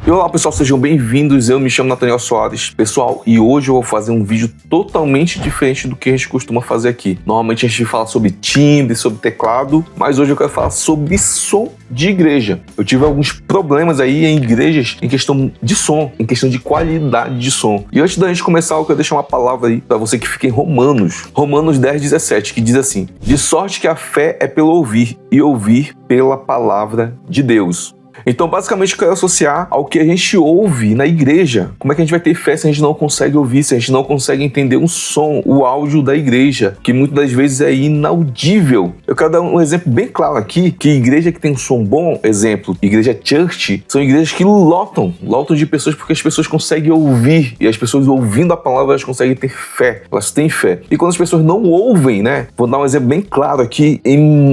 E olá pessoal, sejam bem-vindos, eu me chamo Nathaniel Soares. Pessoal, e hoje eu vou fazer um vídeo totalmente diferente do que a gente costuma fazer aqui. Normalmente a gente fala sobre timbre, sobre teclado, mas hoje eu quero falar sobre som de igreja. Eu tive alguns problemas aí em igrejas em questão de som, em questão de qualidade de som. E antes da gente começar, eu quero deixar uma palavra aí para você que fica em Romanos 10:17, que diz assim: de sorte que a fé é pelo ouvir, e ouvir pela palavra de Deus. Então, basicamente, eu quero associar ao que a gente ouve na igreja. Como é que a gente vai ter fé se a gente não consegue ouvir, se a gente não consegue entender um som, o áudio da igreja, que muitas das vezes é inaudível. Eu quero dar um exemplo bem claro aqui, que igreja que tem um som bom, exemplo, igreja church, são igrejas que lotam de pessoas porque as pessoas conseguem ouvir, e as pessoas ouvindo a palavra, elas conseguem ter fé, elas têm fé. E quando as pessoas não ouvem, né, vou dar um exemplo bem claro aqui,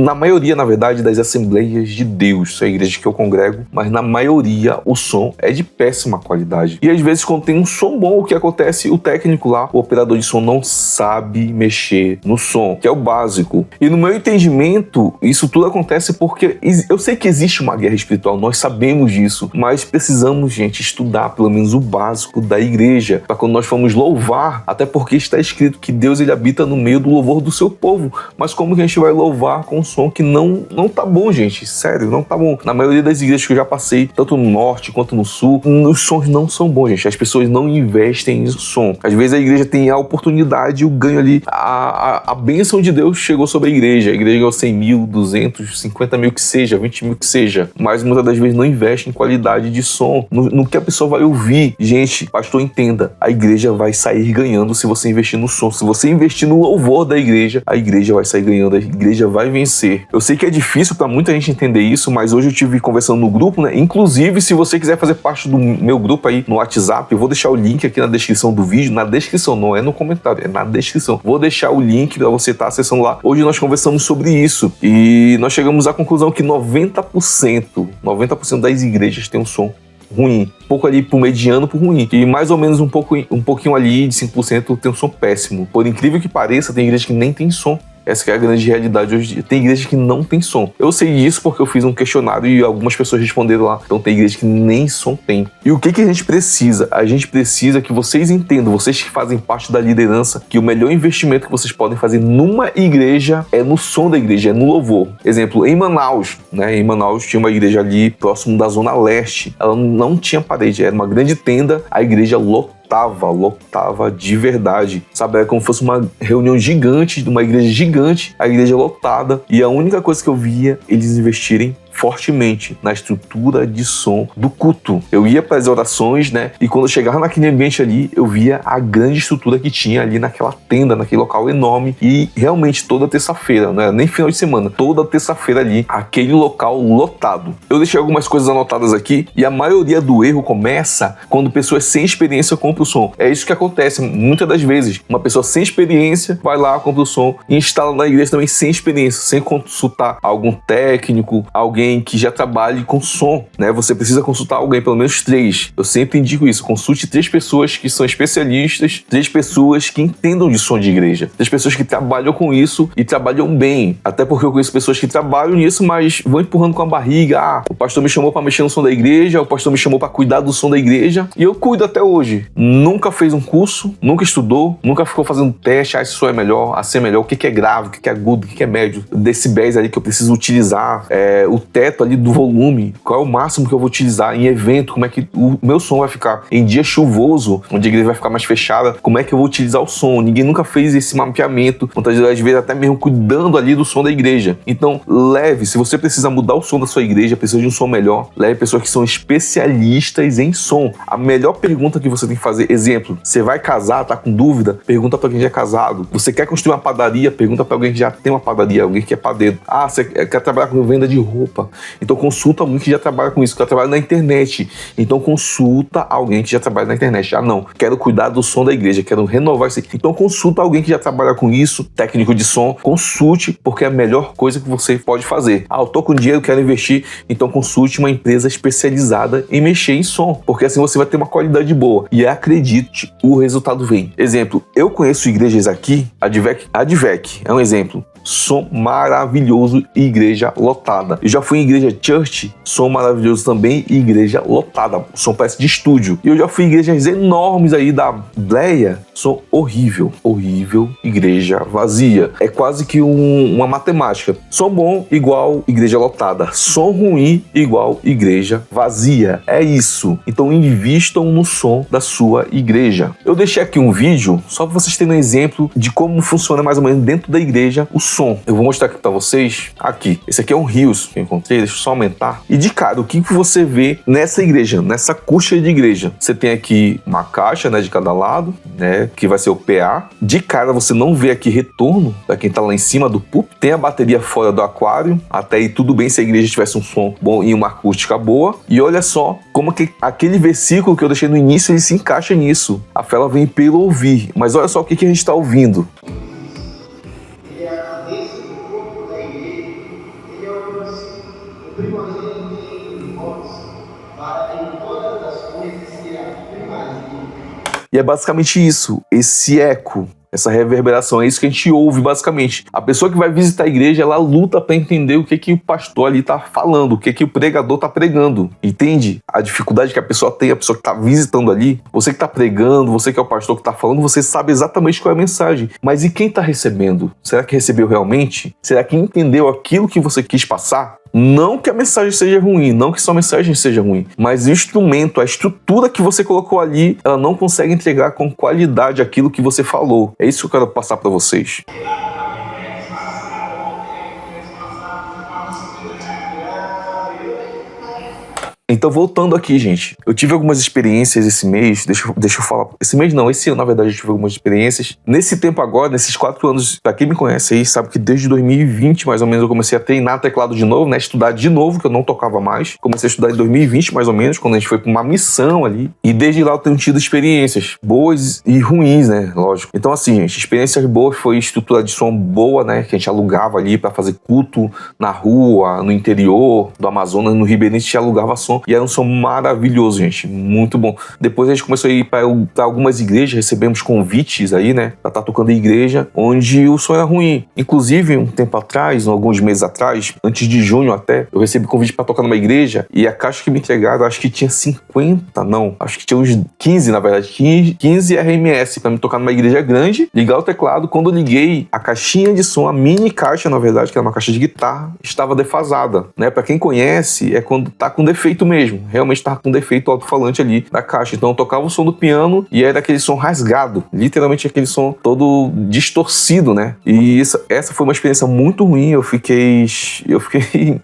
na maioria, na verdade, das Assembleias de Deus, são igrejas que eu congrego, mas na maioria o som é de péssima qualidade. E às vezes quando tem um som bom, o que acontece? O técnico lá, o operador de som, não sabe mexer no som, que é o básico. E no meu entendimento, isso tudo acontece porque eu sei que existe uma guerra espiritual, nós sabemos disso, mas precisamos, gente, estudar pelo menos o básico da igreja, para quando nós formos louvar, até porque está escrito que Deus ele habita no meio do louvor do seu povo. Mas como que a gente vai louvar com um som que não tá bom, gente? Sério, não tá bom. Na maioria das igrejas que eu já passei, tanto no norte quanto no sul, os sons não são bons, gente. As pessoas não investem em som. Às vezes a igreja tem a oportunidade, o ganho ali, a bênção de Deus chegou sobre a igreja ganhou 100 mil, 200, 50 mil que seja, 20 mil que seja, mas muitas das vezes não investe em qualidade de som, no que a pessoa vai ouvir. Gente, pastor, entenda, a igreja vai sair ganhando se você investir no som. Se você investir no louvor da igreja, a igreja vai sair ganhando, a igreja vai vencer. Eu sei que é difícil para muita gente entender isso, mas hoje eu tive conversando no grupo, né? Inclusive, se você quiser fazer parte do meu grupo aí no WhatsApp, eu vou deixar o link aqui na descrição do vídeo, na descrição, não é no comentário, é na descrição. Vou deixar o link para você estar acessando lá. Hoje nós conversamos sobre isso e nós chegamos à conclusão que 90% das igrejas tem um som ruim, um pouco ali pro mediano pro ruim, e mais ou menos um pouquinho ali de 5% tem um som péssimo. Por incrível que pareça, tem igreja que nem tem som. Essa que é a grande realidade hoje em dia. Tem igreja que não tem som. Eu sei disso porque eu fiz um questionário e algumas pessoas responderam lá. Então tem igreja que nem som tem. E o que a gente precisa? A gente precisa que vocês entendam, vocês que fazem parte da liderança, que o melhor investimento que vocês podem fazer numa igreja é no som da igreja, é no louvor. Exemplo, em Manaus, né? Em Manaus tinha uma igreja ali próximo da Zona Leste. Ela não tinha parede, era uma grande tenda, a igreja lotava de verdade, sabe? Era como se fosse uma reunião gigante, de uma igreja gigante, a igreja lotada, e a única coisa que eu via eles investirem fortemente na estrutura de som do culto. Eu ia para as orações, né? E quando eu chegava naquele ambiente ali, eu via a grande estrutura que tinha ali naquela tenda, naquele local enorme. E realmente toda terça-feira, não era nem final de semana, toda terça-feira ali, aquele local lotado. Eu deixei algumas coisas anotadas aqui e a maioria do erro começa quando pessoas sem experiência compram o som. É isso que acontece muitas das vezes. Uma pessoa sem experiência vai lá, compra o som e instala na igreja também sem experiência, sem consultar algum técnico, alguém que já trabalhe com som, né? Você precisa consultar alguém, pelo menos 3. Eu sempre indico isso. Consulte 3 pessoas que são especialistas, 3 pessoas que entendam de som de igreja, 3 pessoas que trabalham com isso e trabalham bem. Até porque eu conheço pessoas que trabalham nisso, mas vão empurrando com a barriga. Ah, o pastor me chamou para mexer no som da igreja, o pastor me chamou para cuidar do som da igreja, e eu cuido até hoje. Nunca fez um curso, nunca estudou, nunca ficou fazendo teste, esse som é melhor, assim é melhor, o que é grave, o que é agudo, o que é médio, decibéis ali que eu preciso utilizar, o teto ali do volume, qual é o máximo que eu vou utilizar em evento, como é que o meu som vai ficar em dia chuvoso, onde a igreja vai ficar mais fechada, como é que eu vou utilizar o som. Ninguém nunca fez esse mapeamento, muitas vezes até mesmo cuidando ali do som da igreja. Então leve, se você precisa mudar o som da sua igreja, precisa de um som melhor, leve pessoas que são especialistas em som. A melhor pergunta que você tem que fazer, exemplo, você vai casar, tá com dúvida? Pergunta para quem já é casado. Você quer construir uma padaria? Pergunta para alguém que já tem uma padaria, alguém que é padeiro. Ah, você quer trabalhar com venda de roupa? Então consulta alguém que já trabalha com isso, que já trabalha na internet. Então consulta alguém que já trabalha na internet. Ah, não, quero cuidar do som da igreja, quero renovar isso aqui. Então consulta alguém que já trabalha com isso, técnico de som, consulte, porque é a melhor coisa que você pode fazer. Ah, eu tô com dinheiro, quero investir, então consulte uma empresa especializada em mexer em som, porque assim você vai ter uma qualidade boa. E acredite, o resultado vem. Exemplo, eu conheço igrejas aqui, a Advec é um exemplo. som maravilhoso e igreja lotada. Eu já fui em igreja church, som maravilhoso também e igreja lotada. O som parece de estúdio. E eu já fui em igrejas enormes aí da Bleia, som horrível, horrível, igreja vazia. É quase que uma matemática. Som bom igual igreja lotada. Som ruim igual igreja vazia. É isso. Então invistam no som da sua igreja. Eu deixei aqui um vídeo só para vocês terem um exemplo de como funciona mais ou menos dentro da igreja o som. Eu vou mostrar aqui para vocês. Aqui. Esse aqui é um Rios que eu encontrei. Deixa eu só aumentar. E de cara, o que você vê nessa igreja, nessa acústica de igreja? Você tem aqui uma caixa, né, de cada lado, né, que vai ser o PA. De cara, você não vê aqui retorno para quem tá lá em cima do púlpito. Tem a bateria fora do aquário. Até aí tudo bem se a igreja tivesse um som bom e uma acústica boa. E olha só como que aquele versículo que eu deixei no início, ele se encaixa nisso. A fé ela vem pelo ouvir. Mas olha só o que a gente está ouvindo. Ele é a cabeça do corpo da igreja. Ele é o primogênito entre irmãos, para em todas as coisas ser a primazia. E é basicamente isso, esse eco, essa reverberação, é isso que a gente ouve basicamente. A pessoa que vai visitar a igreja, ela luta para entender o que o pastor ali tá falando, o que o pregador tá pregando. Entende? A dificuldade que a pessoa tem, a pessoa que tá visitando ali, você que tá pregando, você que é o pastor que tá falando, você sabe exatamente qual é a mensagem. Mas e quem tá recebendo? Será que recebeu realmente? Será que entendeu aquilo que você quis passar? Não que a mensagem seja ruim, não que sua mensagem seja ruim, mas o instrumento, a estrutura que você colocou ali, ela não consegue entregar com qualidade aquilo que você falou. É isso que eu quero passar para vocês. Então, voltando aqui, gente, eu tive algumas experiências esse mês, deixa eu falar, esse mês não, esse ano, na verdade, eu tive algumas experiências. Nesse tempo agora, nesses 4 anos, pra quem me conhece aí, sabe que desde 2020, mais ou menos, eu comecei a treinar teclado de novo, né, estudar de novo, que eu não tocava mais. Comecei a estudar em 2020, mais ou menos, quando a gente foi pra uma missão ali, e desde lá eu tenho tido experiências boas e ruins, né, lógico. Então, assim, gente, experiências boas foi estrutura de som boa, né, que a gente alugava ali pra fazer culto na rua, no interior do Amazonas, no Ribeirinho, a gente alugava som. E era um som maravilhoso, gente, muito bom. Depois a gente começou a ir para algumas igrejas, recebemos convites aí, né, para estar tocando em igreja, onde o som era ruim. Inclusive, um tempo atrás, alguns meses atrás, antes de junho até, eu recebi convite para tocar numa igreja e a caixa que me entregaram, acho que tinha 50, não, acho que tinha uns 15, na verdade, 15 RMS para me tocar numa igreja grande, ligar o teclado. Quando eu liguei, a caixinha de som, a mini caixa, na verdade, que era uma caixa de guitarra, estava defasada, né? Para quem conhece, é quando tá com defeito mesmo, realmente estava com defeito o alto-falante ali da caixa. Então eu tocava o som do piano e era aquele som rasgado, literalmente aquele som todo distorcido, né? E essa foi uma experiência muito ruim. Eu fiquei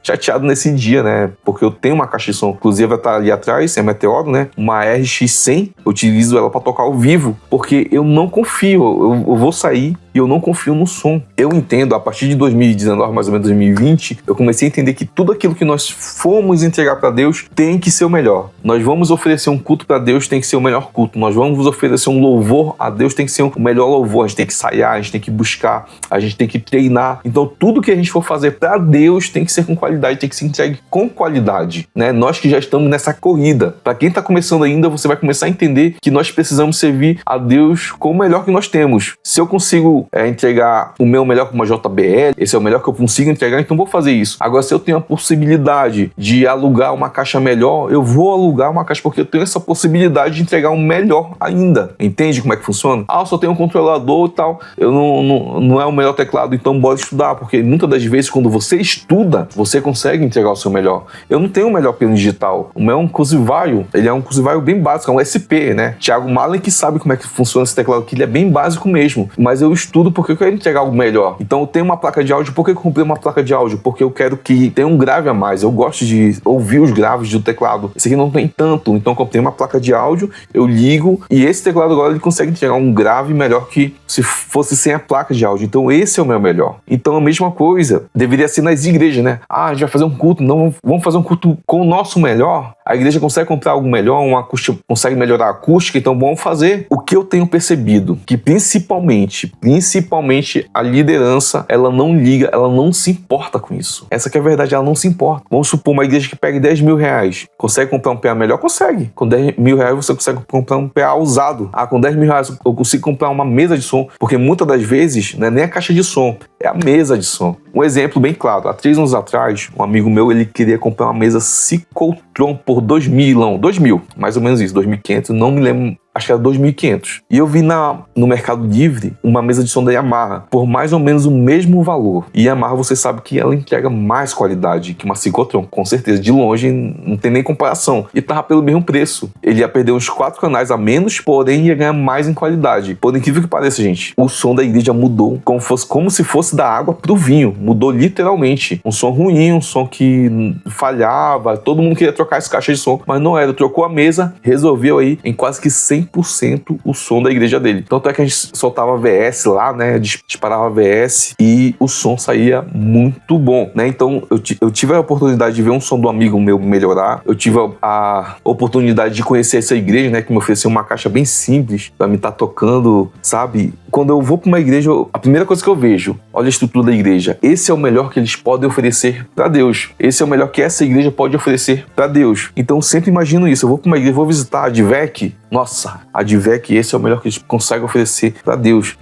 chateado nesse dia, né? Porque eu tenho uma caixa de som, inclusive vai estar ali atrás, é Meteoro, né? Uma RX100, eu utilizo ela para tocar ao vivo, porque eu não confio, eu vou sair e eu não confio no som. Eu entendo, a partir de 2019, mais ou menos 2020, eu comecei a entender que tudo aquilo que nós fomos entregar para Deus tem que ser o melhor. Nós vamos oferecer um culto para Deus, tem que ser o melhor culto. Nós vamos oferecer um louvor a Deus, tem que ser o melhor louvor. A gente tem que ensaiar, a gente tem que buscar, a gente tem que treinar. Então tudo que a gente for fazer para Deus tem que ser com qualidade, tem que ser entregue com qualidade, né? Nós que já estamos nessa corrida. Para quem está começando ainda, você vai começar a entender que nós precisamos servir a Deus com o melhor que nós temos. Se eu consigo entregar o meu melhor com uma JBL, esse é o melhor que eu consigo entregar, então vou fazer isso. Agora, se eu tenho a possibilidade de alugar uma caixa melhor, eu vou alugar uma caixa, porque eu tenho essa possibilidade de entregar um melhor ainda. Entende como é que funciona? Ah, eu só tenho um controlador e tal, eu não é o melhor teclado, então bora estudar, porque muitas das vezes quando você estuda, você consegue entregar o seu melhor. Eu não tenho o melhor piano digital, o meu é um Kusivaio, ele é um Kusivaio bem básico, é um SP, né? Thiago Malen que sabe como é que funciona esse teclado aqui, ele é bem básico mesmo, mas eu estudo porque eu quero entregar algo melhor. Então eu tenho uma placa de áudio. Por que eu comprei uma placa de áudio? Porque eu quero que tenha um grave a mais. Eu gosto de ouvir os graves do teclado. Esse aqui não tem tanto. Então eu comprei uma placa de áudio, eu ligo e esse teclado agora ele consegue entregar um grave melhor que se fosse sem a placa de áudio. Então esse é o meu melhor. Então a mesma coisa deveria ser nas igrejas, né? Ah, a gente vai fazer um culto. Não, vamos fazer um culto com o nosso melhor. A igreja consegue comprar algo melhor, consegue melhorar a acústica, então vamos fazer. O que eu tenho percebido, que principalmente principalmente a liderança, ela não liga, ela não se importa com isso. Essa que é a verdade, ela não se importa. Vamos supor uma igreja que pega 10 mil reais. Consegue comprar um PA melhor? Consegue. Com 10 mil reais você consegue comprar um PA usado. Com 10 mil reais eu consigo comprar uma mesa de som, porque muitas das vezes não é nem a caixa de som, é a mesa de som. Um exemplo bem claro, há 3 anos atrás, um amigo meu, ele queria comprar uma mesa Ciclotron por 2.000, mais ou menos isso, 2.500, não me lembro, acho que era 2.500. E eu vi no Mercado Livre uma mesa de som da Yamaha por mais ou menos o mesmo valor. E a Yamaha, você sabe que ela entrega mais qualidade que uma Ciclotron, com certeza. De longe, não tem nem comparação. E tava pelo mesmo preço. Ele ia perder uns 4 canais a menos, porém ia ganhar mais em qualidade. Por incrível que pareça, gente, o som da igreja mudou como se fosse da água pro vinho. Mudou literalmente. Um som ruim, um som que falhava, todo mundo queria trocar essa caixa de som, mas não era. Trocou a mesa, resolveu aí em quase que 100% o som da igreja dele. Tanto é que a gente soltava VS lá, né? Disparava VS e o som saía muito bom, né? Então eu tive a oportunidade de ver um som do amigo meu melhorar. Eu tive a oportunidade de conhecer essa igreja, né? Que me ofereceu uma caixa bem simples pra me estar tocando, sabe? Quando eu vou pra uma igreja, a primeira coisa que eu vejo, olha a estrutura da igreja. Esse é o melhor que eles podem oferecer pra Deus. Esse é o melhor que essa igreja pode oferecer pra Deus. Então eu sempre imagino isso. Eu vou pra uma igreja, vou visitar a Advec. Nossa, a Advec, esse é o melhor que eles conseguem oferecer pra Deus.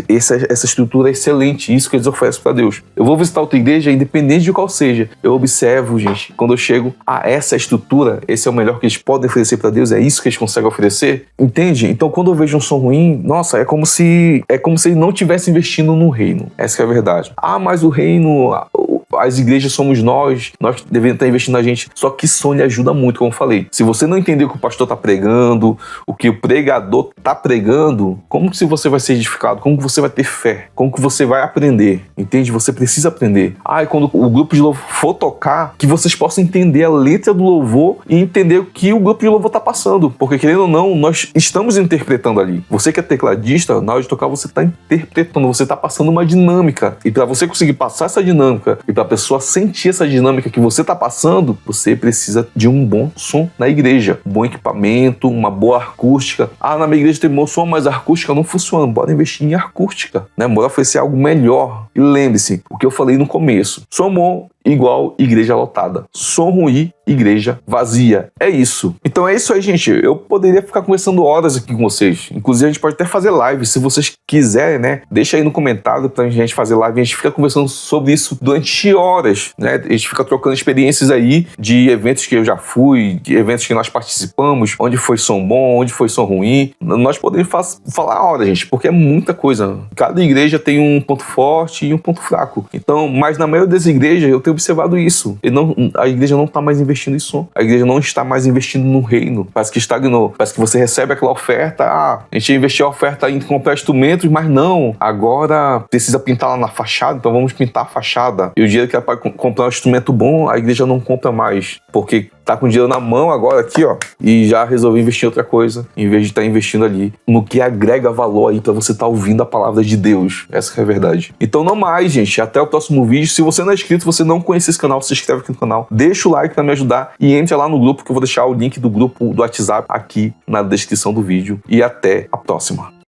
Essa estrutura é excelente, isso que eles oferecem pra Deus. Eu vou visitar outra igreja, independente de qual seja. Eu observo, gente, quando eu chego a essa estrutura, esse é o melhor que eles podem oferecer pra Deus, é isso que eles conseguem oferecer. Entende? Então quando eu vejo um som ruim, nossa, é como se eles não estivessem investindo no reino. Essa que é a verdade. Mas o reino, as igrejas somos nós devemos estar investindo na gente. Só que som lhe ajuda muito, como eu falei. Se você não entender o que o pastor está pregando, o que o pregador está pregando, como que você vai ser edificado? Como que você vai ter fé? Como que você vai aprender? Entende? Você precisa aprender. E quando o grupo de louvor for tocar, que vocês possam entender a letra do louvor e entender o que o grupo de louvor está passando. Porque, querendo ou não, nós estamos interpretando ali. Você que é tecladista, na hora de tocar, você está interpretando, você está passando uma dinâmica. E para você conseguir passar essa dinâmica e para a pessoa sentir essa dinâmica que você está passando, você precisa de um bom som na igreja. Um bom equipamento, uma boa acústica. Na minha igreja tem bom som, mas a acústica não funciona. Bora investir em acústica, né? Bora oferecer algo melhor. E lembre-se, o que eu falei no começo. Som bom igual igreja lotada. Som ruim, igreja vazia. É isso. Então é isso aí, gente. Eu poderia ficar conversando horas aqui com vocês. Inclusive, a gente pode até fazer live. Se vocês quiserem, né? Deixa aí no comentário pra gente fazer live. A gente fica conversando sobre isso durante horas, né? A gente fica trocando experiências aí de eventos que eu já fui, de eventos que nós participamos, onde foi som bom, onde foi som ruim. Nós podemos falar horas, gente, porque é muita coisa. Cada igreja tem um ponto forte e um ponto fraco. Então, mas na maioria das igrejas eu tenho observado isso. A igreja não está mais investindo em som. A igreja não está mais investindo no reino. Parece que estagnou. Parece que você recebe aquela oferta. A gente investiu a oferta em comprar instrumentos, mas não. Agora precisa pintar lá na fachada, então vamos pintar a fachada. E o dinheiro que é para comprar um instrumento bom, a igreja não compra mais. Porque tá com dinheiro na mão agora aqui, ó, e já resolveu investir em outra coisa, em vez de estar investindo ali no que agrega valor aí pra você estar ouvindo a palavra de Deus. Essa que é a verdade. Então não mais, gente. Até o próximo vídeo. Se você não é inscrito, você não conhece esse canal, se inscreve aqui no canal. Deixa o like pra me ajudar e entre lá no grupo, que eu vou deixar o link do grupo do WhatsApp aqui na descrição do vídeo. E até a próxima.